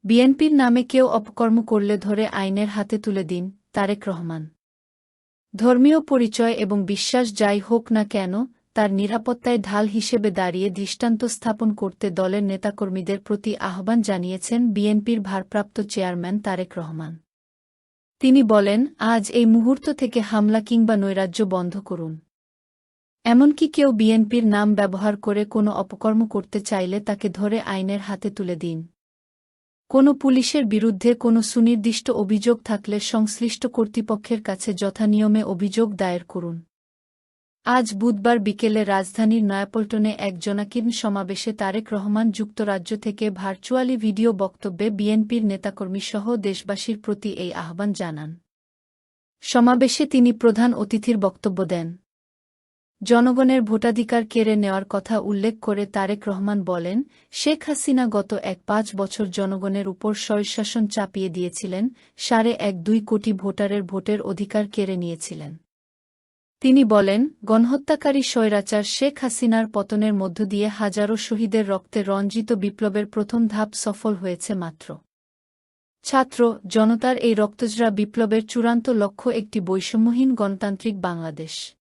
বিএনপির নামে কেউ অপকর্ম করলে ধরে আইনের হাতে তুলে দিন, তারেক রহমান। ধর্মীয় পরিচয় এবং বিশ্বাস যাই হোক না কেন, তার নিরাপত্তায় ঢাল হিসেবে দাঁড়িয়ে দৃষ্টান্ত স্থাপন করতে দলের নেতাকর্মীদের প্রতি আহ্বান জানিয়েছেন বিএনপির ভারপ্রাপ্ত চেয়ারম্যান তারেক রহমান। তিনি বলেন, আজ এই মুহূর্ত থেকে হামলা কিংবা নৈরাজ্য বন্ধ করুন। এমনকি কেউ বিএনপির নাম ব্যবহার করে কোনো অপকর্ম করতে চাইলে তাকে ধরে আইনের হাতে তুলে দিন। কোনো পুলিশের বিরুদ্ধে কোনো সুনির্দিষ্ট অভিযোগ থাকলে সংশ্লিষ্ট কর্তৃপক্ষের কাছে যথানিয়মে অভিযোগ দায়ের করুন। আজ বুধবার বিকেলে রাজধানীর নয়াপল্টনে এক জনাকীর্ণ সমাবেশে তারেক রহমান যুক্তরাজ্য থেকে ভার্চুয়ালি ভিডিও বক্তব্যে বিএনপির নেতাকর্মীসহ দেশবাসীর প্রতি এই আহ্বান জানান। সমাবেশে তিনি প্রধান অতিথির বক্তব্য দেন। জনগণের ভোটাধিকার কেড়ে নেওয়ার কথা উল্লেখ করে তারেক রহমান বলেন, শেখ হাসিনা গত ১.৫ বছর জনগণের উপর স্বৈরশাসন চাপিয়ে দিয়েছিলেন, ১.২ কোটি ভোটারের ভোটের অধিকার কেড়ে নিয়েছিলেন। তিনি বলেন, গণহত্যাকারী স্বৈরাচার শেখ হাসিনার পতনের মধ্য দিয়ে হাজারো শহীদের রক্তে রঞ্জিত বিপ্লবের প্রথম ধাপ সফল হয়েছে মাত্র। ছাত্র জনতার এই রক্তজরা বিপ্লবের চূড়ান্ত লক্ষ্য একটি বৈষম্যহীন গণতান্ত্রিক বাংলাদেশ।